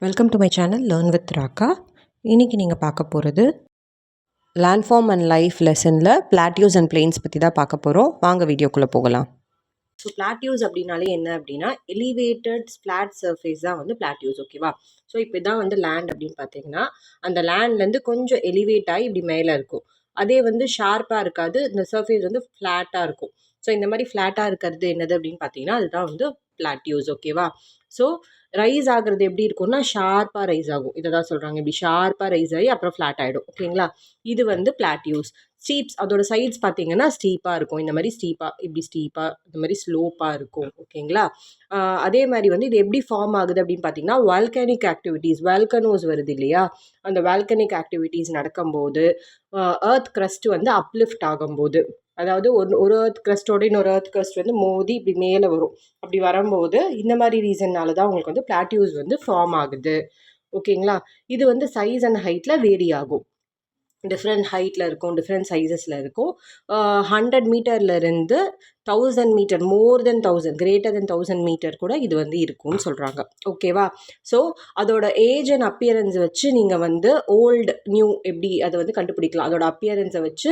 Welcome to my channel learn with Raqqa. இன்றைக்கி நீங்கள் பார்க்க போகிறது லேண்ட்ஃபார்ம் அண்ட் லைஃப் லெசனில் பிளாட்டியூஸ் அண்ட் பிளெயின்ஸ் பற்றி தான் பார்க்க போகிறோம். வாங்க வீடியோக்குள்ளே போகலாம். ஸோ பிளாட்டியூஸ் அப்படின்னாலே என்ன அப்படின்னா எலிவேட்டட் ஃப்ளாட் சர்ஃபேஸ் தான் வந்து பிளாட்டியூஸ், ஓகேவா? ஸோ இப்போ தான் வந்து லேண்ட் அப்படின்னு பார்த்தீங்கன்னா அந்த லேண்ட்லேருந்து கொஞ்சம் எலிவேட் ஆகி இப்படி மேலே இருக்கும். அதே வந்து ஷார்ப்பாக இருக்காது, இந்த சர்ஃபேஸ் வந்து ஃப்ளாட்டாக இருக்கும். ஸோ இந்த மாதிரி ஃப்ளாட்டாக இருக்கிறது என்னது அப்படின்னு பார்த்தீங்கன்னா அதுதான் வந்து பிளாட்டியூஸ், ஓகேவா? ஸோ ரைஸ் ஆகுறது எப்படி இருக்கும்னா ஷார்ப்பாக ரைஸ் ஆகும். இதை தான் சொல்கிறாங்க, இப்படி ஷார்ப்பாக ரைஸ் ஆகி அப்புறம் ஃப்ளாட் ஆகிடும், ஓகேங்களா? இது வந்து பிளாட்டியூஸ். ஸ்டீப்ஸ் அதோட சைட்ஸ் பார்த்தீங்கன்னா ஸ்டீப்பாக இருக்கும். இந்த மாதிரி ஸ்டீப்பாக இப்படி ஸ்டீப்பாக இந்த மாதிரி ஸ்லோப்பாக இருக்கும், ஓகேங்களா? அதே மாதிரி வந்து இது எப்படி ஃபார்ம் ஆகுது அப்படின்னு பார்த்தீங்கன்னா வால்கனிக் ஆக்டிவிட்டீஸ், வால்கனோஸ் வருது இல்லையா, அந்த வால்கனிக் ஆக்டிவிட்டீஸ் நடக்கும்போது எர்த் கிரஸ்ட் வந்து அப்லிஃப்ட் ஆகும்போது, அதாவது ஒரு எர்த் கிரஸ்டோட இன்னொரு எர்த் கிரஸ்ட் வந்து மோதி இப்படி மேலே வரும். அப்படி வரும்போது இந்த மாதிரி ரீசன்னால தான் உங்களுக்கு வந்து பிளாட்டியூஸ் வந்து ஃபார்ம் ஆகுது, ஓகேங்களா? இது வந்து சைஸ் அண்ட் ஹைட்டில் வேரி ஆகும். டிஃப்ரெண்ட் ஹைட்டில் இருக்கும், டிஃப்ரெண்ட் சைஸஸில் இருக்கும். 100 மீட்டர்லேருந்து 1000 மீட்டர், மோர் தென் 1000, கிரேட்டர் தென் 1000 மீட்டர் கூட இது வந்து இருக்கும்னு சொல்கிறாங்க, ஓகேவா? ஸோ அதோட ஏஜ் அண்ட் அப்பியரன்ஸ் வச்சு நீங்கள் வந்து ஓல்டு நியூ எப்படி அதை வந்து கண்டுபிடிக்கலாம். அதோட அப்பியரன்ஸை வச்சு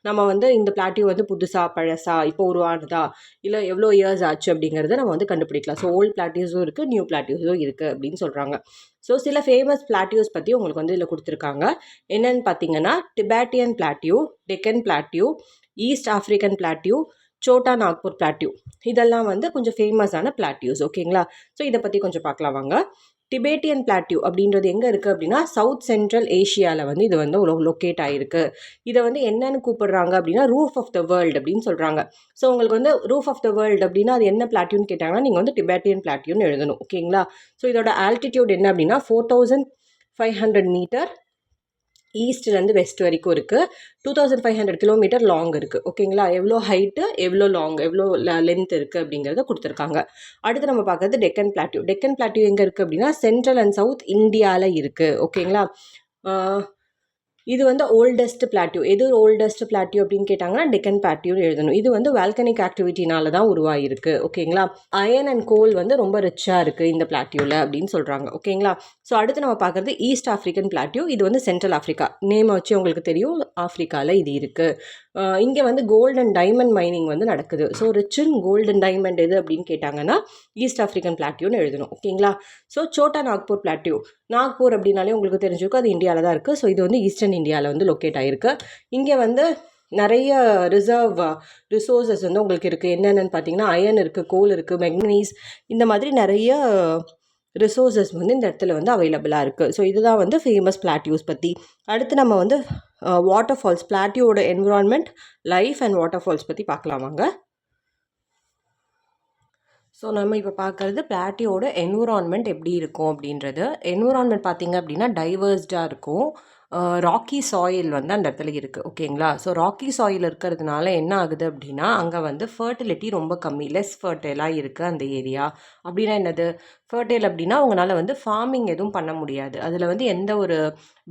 நம்ம வந்து இந்த பிளாட்டியூ வந்து புதுசா பழசா இப்போ உருவானதா இல்லை எவ்வளோ இயர்ஸ் ஆச்சு அப்படிங்கிறத நம்ம வந்து கண்டுபிடிக்கலாம். ஸோ ஓல்டு பிளாட்டியூஸும் இருக்குது, நியூ பிளாட்டியூஸும் இருக்குது அப்படின்னு சொல்கிறாங்க. ஸோ சில ஃபேமஸ் பிளாட்டியூஸ் பற்றி உங்களுக்கு வந்து இதில் கொடுத்துருக்காங்க. என்னென்னு பார்த்தீங்கன்னா Tibetan plateau, Deccan plateau, east African plateau, Chota Nagpur plateau. இதெல்லாம் வந்து கொஞ்சம் ஃபேமஸான பிளாட்டியூஸ், ஓகேங்களா? ஸோ இதை பற்றி கொஞ்சம் பார்க்கலாம் வாங்க. டிபேட்டியன் பிளாட்டியூ அப்படின்றது எங்கே இருக்குது அப்படின்னா சவுத் சென்ட்ரல் ஏஷியாவில் வந்து இது வந்து லொக்கேட் ஆகிருக்கு. இதை வந்து என்னென்னு கூப்பிடுறாங்க அப்படின்னா ரூஃப் ஆஃப் த வேர்ல்டு அப்படின்னு சொல்கிறாங்க. ஸோ உங்களுக்கு வந்து ரூஃப் ஆஃப் த வேர்ல்டு அப்படின்னா அது என்ன பிளாட்டியூன்னு கேட்டாங்கன்னா நீங்கள் வந்து டிபேட்டியன் பிளாட்டியூன்னு எழுதணும், ஓகேங்களா? ஸோ இதோட ஆல்டிடியூட் என்ன அப்படின்னா 4500 மீட்டர் ஈஸ்ட்லேருந்து வெஸ்ட் வரைக்கும் இருக்குது. 2500 கிலோமீட்டர் லாங் இருக்குது, ஓகேங்களா? எவ்வளோ ஹைட்டு, எவ்வளோ லாங், எவ்வளோ லென்த் இருக்குது அப்படிங்கிறத கொடுத்துருக்காங்க. அடுத்து நம்ம பார்க்குறது டெக்கன் பிளாட்டியூ. டெக்கன் பிளாட்டியூ எங்கே இருக்குது அப்படின்னா சென்ட்ரல் அண்ட் சவுத் இந்தியாவில் இருக்குது, ஓகேங்களா? இது வந்து ஓல்டஸ்ட் பிளாட்டியூ. எது ஓல்டஸ்ட் பிளாட்டியூ அப்படின்னு கேட்டாங்கன்னா டெக்கன் பிளாட்டியூன்னு எழுதணும். இது வந்து வால்கனிக் ஆக்டிவிட்டினால தான் உருவாகிருக்கு, ஓகேங்களா? அயன் அண்ட் கோல் வந்து ரொம்ப ரிச்சாக இருக்குது இந்த பிளாட்டியூவில் அப்படின்னு சொல்கிறாங்க, ஓகேங்களா? ஸோ அடுத்து நம்ம பார்க்குறது ஈஸ்ட் ஆஃப்ரிக்கன் பிளாட்டியூ. இது வந்து சென்ட்ரல் ஆஃப்ரிக்கா, நேம் வச்சு உங்களுக்கு தெரியும், ஆஃப்ரிக்காவில் இது இருக்குது. இங்கே வந்து கோல்டு அண்ட் டைமண்ட் மைனிங் வந்து நடக்குது. So rich in gold and diamond எது அப்படின்னு கேட்டாங்கன்னா ஈஸ்ட் ஆஃப்ரிக்கன் பிளாட்டியூன்னு எழுதணும், ஓகேங்களா? ஸோ சோட்டா நாக்பூர் பிளாட்டியூ, நாக்பூர் அப்படின்னாலே உங்களுக்கு தெரிஞ்சிருக்கும் அது இந்தியாவில் தான் இருக்குது. ஸோ இது வந்து ஈஸ்டர்ன் இந்தியாவில் வந்து லொக்கேட் ஆகிருக்கு. இங்கே வந்து நிறைய ரிசோர்ஸஸ் வந்து உங்களுக்கு இருக்குது. என்னென்னு பார்த்தீங்கன்னா அயன் இருக்குது, கோல் இருக்குது, மெக்னீஸ், இந்த மாதிரி நிறைய ரிசோர்ஸஸ் வந்து இந்த இடத்துல வந்து அவைலபிளாக இருக்குது. ஸோ இதுதான் வந்து ஃபேமஸ் பிளாட்டியூஸ் பற்றி. அடுத்து நம்ம வந்து வாட்டர் ஃபால்ஸ், பிளாட்டியூவோட environment, life and waterfalls பற்றி பார்க்கலாம் வாங்க. ஸோ நம்ம இப்போ பார்க்குறது பிளாட்டியோட என்விரான்மெண்ட் எப்படி இருக்கும் அப்படின்றது. என்விரான்மெண்ட் பார்த்திங்க அப்படின்னா டைவர்ஸ்டாக இருக்கும். ராக்கி சாயில் வந்து அந்த இடத்துல இருக்குது, ஓகேங்களா? ஸோ ராக்கி சாயில் இருக்கிறதுனால என்ன ஆகுது அப்படின்னா அங்கே வந்து ஃபர்டிலிட்டி ரொம்ப கம்மி, லெஸ் ஃபர்டைலாக இருக்குது அந்த ஏரியா. அப்படின்னா என்னது ஃபர்டைல் அப்படின்னா அவங்களால வந்து ஃபார்மிங் எதுவும் பண்ண முடியாது, அதில் வந்து எந்த ஒரு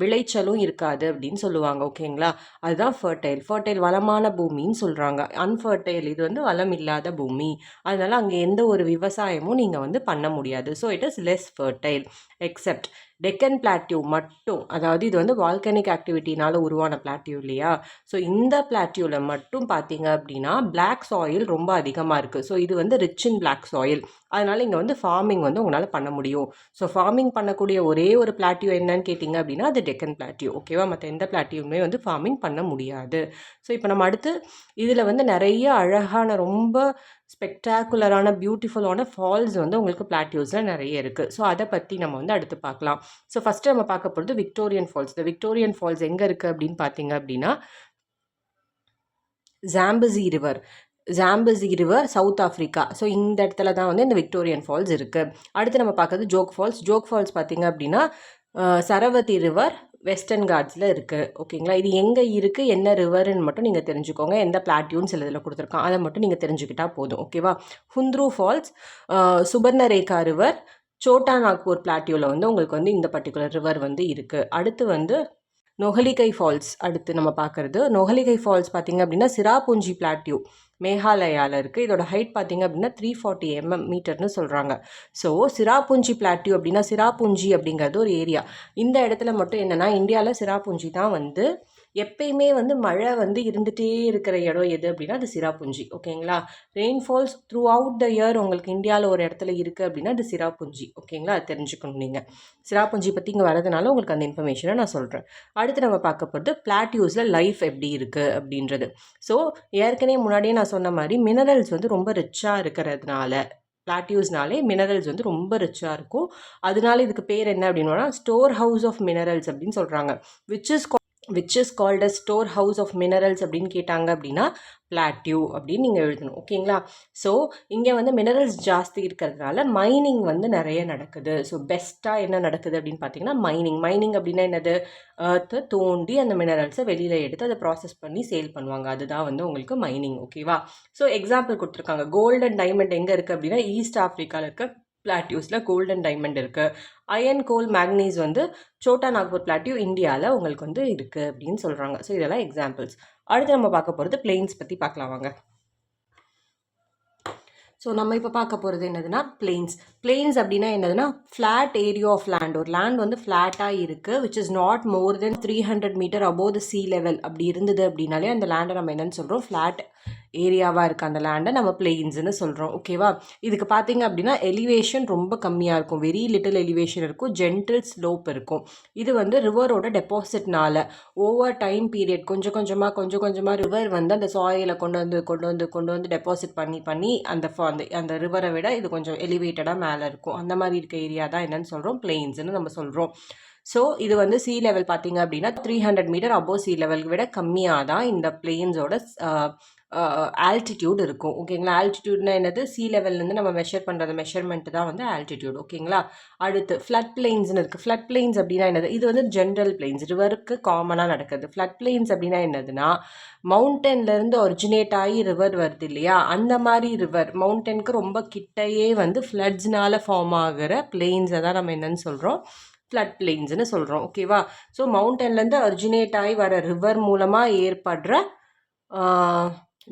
விளைச்சலும் இருக்காது அப்படின்னு சொல்லுவாங்க, ஓகேங்களா? அதுதான் ஃபர்டைல் வளமான பூமின்னு சொல்கிறாங்க. அன்ஃபர்டைல் இது வந்து வளம் இல்லாத பூமி, அதனால் அங்கே எந்த ஒரு விவசாயமும் நீங்கள் வந்து பண்ண முடியாது. So it is less fertile. Except Deccan plateau மட்டும், அதாவது இது வந்து வால்கனிக் ஆக்டிவிட்டினால் உருவான பிளாட்டியூ இல்லையா? ஸோ இந்த பிளாட்டியூவில் மட்டும் பார்த்தீங்க அப்படின்னா பிளாக் சாயில் ரொம்ப அதிகமாக இருக்குது. ஸோ இது வந்து ரிச் இன் பிளாக் சாயில், அதனால் இங்கே வந்து ஃபார்மிங் வந்து உங்களால் பண்ண முடியும். ஸோ ஃபார்மிங் பண்ணக்கூடிய ஒரே ஒரு பிளாட்டியூ என்னன்னு கேட்டிங்க அப்படின்னா அது டெக்கன் பிளாட்டியூ, ஓகேவா? மற்ற எந்த பிளாட்டியூமே வந்து ஃபார்மிங் பண்ண முடியாது. ஸோ இப்போ நம்ம அடுத்து இதில் வந்து நிறைய அழகான ரொம்ப ஸ்பெக்டாகுலரான பியூட்டிஃபுல்லான ஃபால்ஸ் வந்து உங்களுக்கு பிளாட்டியூஸில் நிறைய இருக்குது. ஸோ அதை பற்றி நம்ம வந்து அடுத்து பார்க்கலாம். ஸோ ஃபஸ்ட்டு நம்ம பார்க்க போகிறது விக்டோரியன் ஃபால்ஸ். இந்த விக்டோரியன் ஃபால்ஸ் எங்கே இருக்குது அப்படின்னு பார்த்தீங்க அப்படின்னா ஜாம்பசி ரிவர் சவுத் ஆஃப்ரிக்கா. ஸோ இந்த இடத்துல தான் வந்து இந்த விக்டோரியன் ஃபால்ஸ் இருக்குது. அடுத்து நம்ம பார்க்குறது ஜோக் ஃபால்ஸ் பார்த்திங்க அப்படின்னா சரவதி ரிவர் வெஸ்டர்ன் காட்ஸில் இருக்குது, ஓகேங்களா? இது எங்கே இருக்குது, என்ன ரிவர்ன்னு மட்டும் நீங்கள் தெரிஞ்சுக்கோங்க. எந்த பிளாட்டியூன்னு சில இதில் கொடுத்துருக்கான், அதை மட்டும் நீங்கள் தெரிஞ்சுக்கிட்டால் போதும், ஓகேவா? ஹுந்த்ரூ ஃபால்ஸ், சுபர்ணரேகா ரிவர், சோட்டா நாக்பூர் பிளாட்டியூவில் வந்து உங்களுக்கு வந்து இந்த பர்டிகுலர் ரிவர் வந்து இருக்குது. அடுத்து வந்து நொகலிகை ஃபால்ஸ் அடுத்து நம்ம பார்க்குறது. நொகலிகை ஃபால்ஸ் பார்த்திங்க அப்படின்னா சிராபுஞ்சி பிளாட்யூ மேகாலயாவில் இருக்குது. இதோட ஹைட் பார்த்திங்க அப்படின்னா 340 மீட்டர்னு சொல்கிறாங்க. ஸோ சிராபுஞ்சி பிளாட்யூ அப்படின்னா சிராபுஞ்சி அப்படிங்கிறது ஒரு ஏரியா. இந்த இடத்துல மட்டும் என்னென்னா இந்தியாவில் சிராபுஞ்சி தான் வந்து எப்பயுமே வந்து மழை வந்து இருந்துகிட்டே இருக்கிற இடம் எது அப்படின்னா அது சிராபுஞ்சி. ஓகேங்களா? Rainfalls through out the year உங்களுக்கு இந்தியாவில் ஒரு இடத்துல இருக்குது அப்படின்னா அது சிராபுஞ்சி. ஓகேங்களா? அது தெரிஞ்சுக்கணும் நீங்கள். சிராபுஞ்சி பற்றி இங்கே வரதுனால உங்களுக்கு அந்த இன்ஃபர்மேஷனை நான் சொல்கிறேன். அடுத்து நம்ம பார்க்க போகிறது பிளாட்யூஸில் லைஃப் எப்படி இருக்குது அப்படின்றது. ஸோ ஏற்கனவே முன்னாடியே நான் சொன்ன மாதிரி மினரல்ஸ் வந்து ரொம்ப ரிச்சாக இருக்கிறதுனால பிளாட்யூஸ்னாலே மினரல்ஸ் வந்து ரொம்ப ரிச்சாக இருக்கும். அதனால இதுக்கு பேர் என்ன அப்படின்னா ஸ்டோர் ஹவுஸ் ஆஃப் மினரல்ஸ் அப்படின்னு சொல்கிறாங்க. Which is called a storehouse of minerals அப்படின்னு கேட்டாங்க அப்படின்னா பிளாட்யூ அப்படின்னு நீங்கள் எழுதணும். ஓகேங்களா? ஸோ இங்கே வந்து மினரல்ஸ் ஜாஸ்தி இருக்கிறதுனால மைனிங் வந்து நிறைய நடக்குது. ஸோ பெஸ்ட்டாக என்ன நடக்குது அப்படின்னு பார்த்தீங்கன்னா மைனிங் அப்படின்னா என்னது? எர்த்தை தோண்டி அந்த மினரல்ஸை வெளியில் எடுத்து அதை ப்ராசஸ் பண்ணி சேல் பண்ணுவாங்க. அதுதான் வந்து உங்களுக்கு மைனிங். ஓகேவா? ஸோ எக்ஸாம்பிள் கொடுத்துருக்காங்க. கோல்டு அண்ட் டைமண்ட் எங்கே இருக்குது அப்படின்னா ஈஸ்ட் ஆஃப்ரிக்காவில் இருக்க பிளாட்யூஸில் கோல்டன் டைமண்ட் இருக்குது. அயன் கோல் மேக்னீஸ் வந்து சோட்டா நாக்பூர் பிளாட்யூ இந்தியாவில் உங்களுக்கு வந்து இருக்குது அப்படின்னு சொல்கிறாங்க. ஸோ இதெல்லாம் எக்ஸாம்பிள்ஸ். அடுத்து நம்ம பார்க்க போகிறது பிளெயின்ஸ் பற்றி பார்க்கலாம் வாங்க. ஸோ நம்ம இப்போ பார்க்க போகிறது என்னதுன்னா பிளெயின்ஸ் அப்படின்னா என்னதுன்னா ஃப்ளாட் ஏரியா ஆஃப் லேண்ட். ஒரு லேண்ட் வந்து ஃப்ளாட்டாக இருக்குது which is not more than 300 metre above the sea level அப்படி இருந்தது அப்படின்னாலே அந்த லேண்டை நம்ம என்னென்னு சொல்கிறோம்? ஃப்ளாட் ஏரியாவாக இருக்குது அந்த லேண்டை நம்ம பிளெயின்ஸ்னு சொல்கிறோம். ஓகேவா? இதுக்கு பார்த்தீங்க அப்படின்னா எலிவேஷன் ரொம்ப கம்மியாக இருக்கும். வெரி லிட்டில் எலிவேஷன் இருக்கும். ஜென்டில் ஸ்லோப் இருக்கும். இது வந்து ரிவரோட டெபாசிட்னால ஓவர் டைம் பீரியட் கொஞ்சம் கொஞ்சமாக ரிவர் வந்து அந்த சாயிலை கொண்டு வந்து டெபாசிட் பண்ணி அந்த ரிவரை விட இது கொஞ்சம் எலிவேட்டடாக மேலே இருக்கும். அந்த மாதிரி இருக்க ஏரியா தான் என்னன்னு சொல்கிறோம்? பிளெயின்ஸ்னு நம்ம சொல்கிறோம். ஸோ இது வந்து சீ லெவல் பார்த்தீங்க அப்படின்னா 300 மீட்டர் அபோவ் சீ லெவல் விட கம்மியாக தான் இந்த பிளெயின்ஸோட ஆல்டிடியூட் இருக்கும். ஓகேங்களா? ஆல்டிடியூட்னா என்னது? சீ லெவல்லேருந்து நம்ம மெஷர்மெண்ட் தான் வந்து ஆல்டிடியூட். ஓகேங்களா? அடுத்து ஃப்ளட் பிளெயின்ஸ்னு இருக்குது. ஃப்ளட் பிளெயின்ஸ் அப்படின்னா என்னது? இது வந்து ஜென்ரல் பிளெயின்ஸ், ரிவருக்கு காமனாக நடக்குது. ஃப்ளட் பிளெயின்ஸ் அப்படின்னா என்னதுன்னா மவுண்டன்லேருந்து ஒரிஜினேட் ஆகி ரிவர் வருது இல்லையா? அந்த மாதிரி ரிவர் மவுண்டனுக்கு ரொம்ப கிட்டையே வந்து ஃப்ளட்ஸ்னால ஃபார்ம் ஆகிற பிளெயின்ஸை தான் நம்ம என்னன்னு சொல்கிறோம்? ஃப்ளட் பிளெயின்ஸ்னு சொல்கிறோம். ஓகேவா? ஸோ மவுண்டன்லேருந்து ஒரிஜினேட் ஆகி வர ரிவர் மூலமாக ஏற்படுற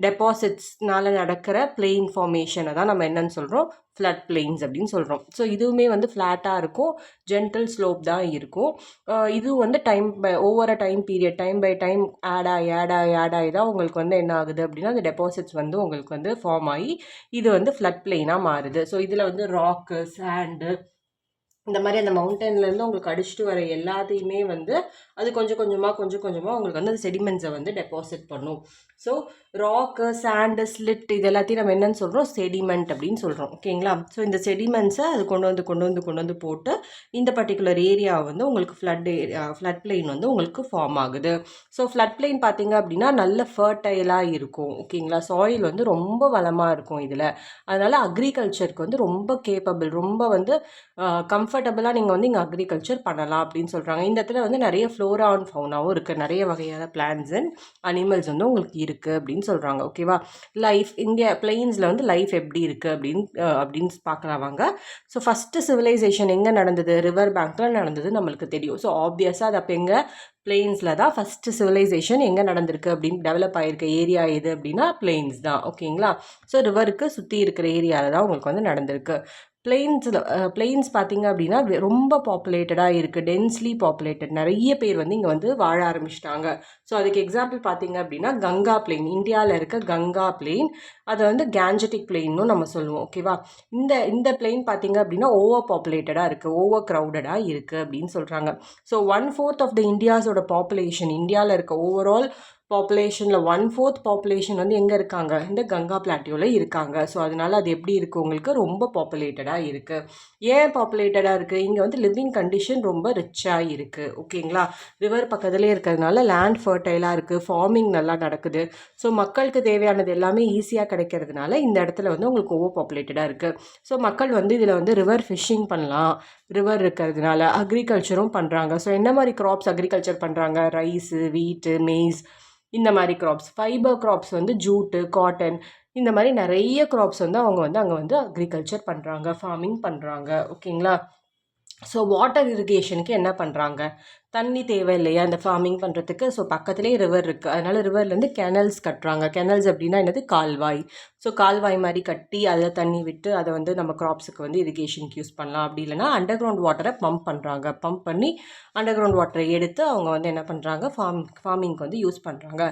டெபாசிட்ஸ்னால நடக்கிற பிளெயின் ஃபார்மேஷனை தான் நம்ம என்னன்னு சொல்கிறோம்? ஃப்ளட் பிளெயின்ஸ் அப்படின்னு சொல்கிறோம். ஸோ இதுவுமே வந்து ஃப்ளாட்டாக இருக்கும். ஜென்டல் ஸ்லோப் தான் இருக்கும். இது வந்து over a time period time by time add ஆகி தான் உங்களுக்கு வந்து என்ன ஆகுது அப்படின்னா அந்த டெபாசிட்ஸ் வந்து உங்களுக்கு வந்து ஃபார்ம் ஆகி இது வந்து ஃப்ளட் பிளெயினாக மாறுது. ஸோ இதில் வந்து ராக்கு, சாண்டு இந்த மாதிரி அந்த மவுண்டன்லேருந்து உங்களுக்கு அடிச்சுட்டு வர எல்லாத்தையுமே வந்து அது கொஞ்சம் கொஞ்சமாக உங்களுக்கு வந்து அந்த செடிமெண்ட்ஸை வந்து டெபாசிட் பண்ணும். ஸோ ராக்கு, சாண்டு, ஸ்லிட் இது எல்லாத்தையும் நம்ம என்னன்னு சொல்கிறோம்? செடிமெண்ட் அப்படின்னு சொல்கிறோம். ஓகேங்களா? ஸோ இந்த செடிமெண்ட்ஸை அது கொண்டு வந்து போட்டு இந்த பர்டிகுலர் ஏரியா வந்து உங்களுக்கு ஃப்ளட் பிளெயின் வந்து உங்களுக்கு ஃபார்ம் ஆகுது. ஸோ ஃப்ளட் பிளெயின் பார்த்தீங்க அப்படின்னா நல்ல ஃபர்டைலாக இருக்கும். ஓகேங்களா? சாயில் வந்து ரொம்ப வளமாக இருக்கும் இதில். அதனால் அக்ரிகல்ச்சருக்கு வந்து ரொம்ப கேப்பபிள், ரொம்ப வந்து கம்ஃபர்டபுளாக நீங்கள் வந்து இங்கே அக்ரிகல்ச்சர் பண்ணலாம் அப்படின்னு சொல்கிறாங்க. இந்த இடத்துல வந்து நிறைய ஃப்ளோரா அண்ட் ஃபவுனாவும் இருக்குது. நிறைய வகையான பிளான்ட்ஸ் அண்ட் அனிமல்ஸ் வந்து உங்களுக்கு இருக்குது அப்படின்னு சொல்கிறாங்க. ஓகேவா? லைஃப் இந்தியா பிளெயின்ஸில் வந்து லைஃப் எப்படி இருக்குது அப்படின்னு பார்க்கலாம் வாங்க. ஸோ ஃபஸ்ட்டு சிவிலைசேஷன் எங்கே நடந்தது? ரிவர் பேங்க்கில் நடந்தது நம்மளுக்கு தெரியும். ஸோ ஆப்வியஸாக அது அப்போ எங்கே? பிளெயின்ஸில் தான் ஃபஸ்ட்டு சிவிலைசேஷன் எங்கே நடந்திருக்கு அப்படின்னு டெவலப் ஆகிருக்க ஏரியா எது அப்படின்னா பிளெயின்ஸ் தான். ஓகேங்களா? ஸோ ரிவருக்கு சுற்றி இருக்கிற ஏரியாவில் தான் உங்களுக்கு வந்து நடந்திருக்கு. பிளெயின்ஸ் பார்த்தீங்க அப்படின்னா ரொம்ப பாப்புலேட்டடாக இருக்குது. Densely populated. நிறைய பேர் வந்து இங்கே வந்து வாழ ஆரம்பிச்சிட்டாங்க. ஸோ அதுக்கு எக்ஸாம்பிள் பார்த்தீங்க அப்படின்னா கங்கா பிளெயின், இந்தியாவில் இருக்க கங்கா பிளெயின், அதை வந்து கேஞ்சட்டிக் பிளெயின்னு நம்ம சொல்லுவோம். ஓகேவா? இந்த பிளெயின் பார்த்தீங்க அப்படின்னா ஓவர் பாப்புலேட்டடாக இருக்குது, ஓவர் க்ரௌடடாக இருக்குது அப்படின்னு சொல்கிறாங்க. ஸோ 1/4 ஆஃப் த இந்தியாஸோட பாப்புலேஷன், இந்தியாவில் இருக்க ஓவரால் பாப்புலேஷனில் 1/4 பாப்புலேஷன் வந்து எங்கே இருக்காங்க? இந்த கங்கா பிளாட்டியோவில் இருக்காங்க. ஸோ அதனால் அது எப்படி இருக்குது? உங்களுக்கு ரொம்ப பாப்புலேட்டடாக இருக்குது. ஏன் பாப்புலேட்டடாக இருக்குது? இங்கே வந்து லிவிங் கண்டிஷன் ரொம்ப ரிச்சாக இருக்குது. ஓகேங்களா? ரிவர் பக்கத்துலேயே இருக்கிறதுனால லேண்ட் ஃபர்டைலாக இருக்குது, ஃபார்மிங் நல்லா நடக்குது. ஸோ மக்களுக்கு தேவையானது எல்லாமே ஈஸியாக கிடைக்கிறதுனால இந்த இடத்துல வந்து உங்களுக்கு ஓவர் பாப்புலேட்டடாக இருக்குது. ஸோ மக்கள் வந்து இதில் வந்து ரிவர் ஃபிஷ்ஷிங் பண்ணலாம். ரிவர் இருக்கிறதுனால அக்ரிகல்ச்சரும் பண்ணுறாங்க. ஸோ என்ன மாதிரி க்ராப்ஸ் அக்ரிகல்ச்சர் பண்ணுறாங்க? ரைஸு, வீட்டு, மெய்ஸ், இந்த மாதிரி க்ராப்ஸ். ஃபைபர் க்ராப்ஸ் வந்து ஜூட்டு, காட்டன், இந்த மாதிரி நிறைய க்ராப்ஸ் வந்து அவங்க வந்து அங்கே வந்து அக்ரிகல்ச்சர் பண்ணுறாங்க, ஃபார்மிங் பண்ணுறாங்க. ஓகேங்களா? ஸோ வாட்டர் இரிகேஷனுக்கு என்ன பண்ணுறாங்க? தண்ணி தேவை இல்லையா இந்த ஃபார்மிங் பண்ணுறதுக்கு. ஸோ பக்கத்துலேயே ரிவர் இருக்குது. அதனால் ரிவர்லேருந்து கெனல்ஸ் கட்டுறாங்க. கெனல்ஸ் அப்படின்னா என்னது, கால்வாய். ஸோ கால்வாய் மாதிரி கட்டி அதில் தண்ணி விட்டு அதை வந்து நம்ம கிராப்ஸுக்கு வந்து இரிகேஷனுக்கு யூஸ் பண்ணலாம். அப்படி இல்லைனா அண்டர் கிரவுண்ட் வாட்டரை பம்ப் பண்ணுறாங்க. பம்ப் பண்ணி அண்டர் கிரவுண்ட் வாட்டரை எடுத்து அவங்க வந்து என்ன பண்ணுறாங்க, ஃபார்மிங்க்கு வந்து யூஸ் பண்ணுறாங்க.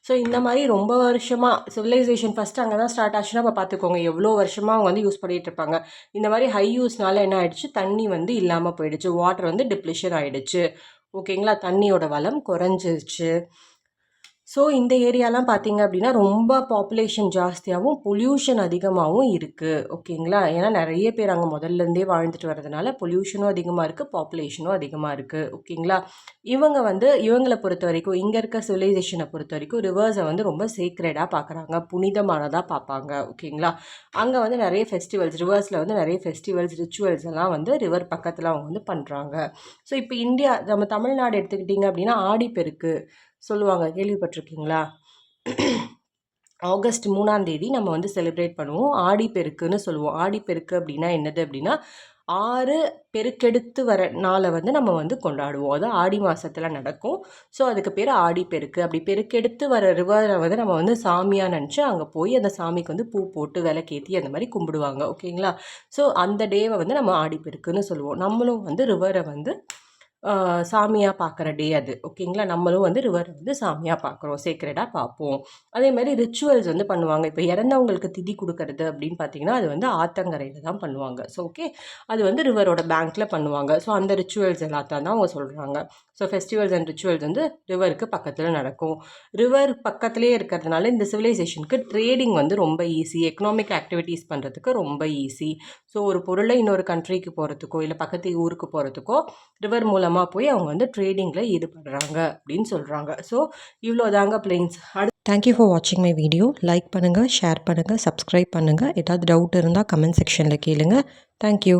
ஸோ இந்த மாதிரி ரொம்ப வருஷமாக சிவிலைசேஷன் ஃபஸ்ட்டு அங்கே தான் ஸ்டார்ட் ஆச்சுன்னா இப்போ பார்த்துக்கோங்க எவ்வளோ வருஷமாக அவங்க வந்து யூஸ் பண்ணிகிட்டு இருப்பாங்க. இந்த மாதிரி ஹை யூஸ்னால என்ன ஆகிடுச்சு, தண்ணி வந்து இல்லாமல் போயிடுச்சு, வாட்டர் வந்து டிப்ளிஷன் ஆகிடுச்சு. ஓகேங்களா, தண்ணியோட வளம் குறைஞ்சிருச்சு. ஸோ இந்த ஏரியாலாம் பார்த்தீங்க அப்படின்னா ரொம்ப பாப்புலேஷன் ஜாஸ்தியாகவும் பொல்யூஷன் அதிகமாகவும் இருக்குது. ஓகேங்களா, ஏன்னா நிறைய பேர் அங்கே முதல்லேருந்தே வாழ்ந்துட்டு வரதுனால பொல்யூஷனும் அதிகமாக இருக்குது, பாப்புலேஷனும் அதிகமாக இருக்குது. ஓகேங்களா, இவங்களை பொறுத்த வரைக்கும் இங்கே இருக்க சிவிலைசேஷனை பொறுத்த வரைக்கும் ரிவர்ஸை வந்து ரொம்ப சீக்ரெட்டாக பார்க்குறாங்க, புனிதமானதாக பார்ப்பாங்க. ஓகேங்களா, அங்கே வந்து நிறைய ஃபெஸ்டிவல்ஸ், ரிவர்ஸில் வந்து நிறைய ஃபெஸ்டிவல்ஸ், ரிச்சுவல்ஸ் எல்லாம் வந்து ரிவர் பக்கத்தில் அவங்க வந்து பண்ணுறாங்க. ஸோ இப்போ இந்தியா, நம்ம தமிழ்நாடு எடுத்துக்கிட்டிங்க அப்படின்னா ஆடிப்பெருக்கு சொல்லுவாங்க, கேள்விப்பட்டிருக்கீங்களா? ஆகஸ்ட் 3ஆம் தேதி நம்ம வந்து செலிப்ரேட் பண்ணுவோம், ஆடிப்பெருக்குன்னு சொல்லுவோம். ஆடிப்பெருக்கு அப்படின்னா என்னது அப்படின்னா 6 பெருக்கெடுத்து வர நாளை வந்து நம்ம வந்து கொண்டாடுவோம். அது ஆடி மாதத்தில் நடக்கும். ஸோ அதுக்கு பேர் ஆடிப்பெருக்கு. அப்படி பெருக்கெடுத்து வர ரிவரை வந்து நம்ம வந்து சாமியாக நினச்சி அங்கே போய் அந்த சாமிக்கு வந்து பூ போட்டு விளக்கேற்றி அந்த மாதிரி கும்பிடுவாங்க. ஓகேங்களா, ஸோ அந்த டேவை வந்து நம்ம ஆடிப்பெருக்குன்னு சொல்லுவோம். நம்மளும் வந்து ரிவரை வந்து சாமியாக பார்க்குற டே அது. ஓகேங்களா, நம்மளும் வந்து ரிவரை வந்து சாமியாக பார்க்குறோம், சேக்ரெட்டாக பார்ப்போம். அதே மாதிரி ரிச்சுவல்ஸ் வந்து பண்ணுவாங்க. இப்போ இறந்தவங்களுக்கு திதி கொடுக்கறது அப்படின்னு பார்த்தீங்கன்னா அது வந்து ஆத்தங்கரையில் தான் பண்ணுவாங்க. ஸோ ஓகே, அது வந்து ரிவரோட பேங்க்கில் பண்ணுவாங்க. ஸோ அந்த ரிச்சுவல்ஸ் எல்லாத்தான் தான் அவங்க சொல்கிறாங்க. ஸோ ஃபெஸ்டிவல்ஸ் அண்ட் ரிச்சுவல்ஸ் வந்து ரிவருக்கு பக்கத்தில் நடக்கும். ரிவர் பக்கத்துலேயே இருக்கிறதுனால இந்த சிவிலைசேஷனுக்கு ட்ரேடிங் வந்து ரொம்ப ஈஸி, எக்கனாமிக் ஆக்டிவிட்டீஸ் பண்ணுறதுக்கு ரொம்ப ஈஸி. ஸோ ஒரு பொருளை இன்னொரு கண்ட்ரிக்கு போகிறதுக்கோ இல்லை பக்கத்து ஊருக்கு போகிறதுக்கோ ரிவர் மூலமாக போய் அவங்க வந்து ட்ரேடிங்கில் ஈடுபடுறாங்க அப்படின்னு சொல்கிறாங்க. ஸோ இவ்வளோ தாங்க பிளெயின்ஸ். தேங்க்யூ ஃபார் வாட்சிங் மை வீடியோ. லைக் பண்ணுங்கள், ஷேர் பண்ணுங்கள், சப்ஸ்கிரைப் பண்ணுங்கள். ஏதாவது டவுட் இருந்தால் கமெண்ட் செக்ஷனில் கேளுங்க. தேங்க்யூ.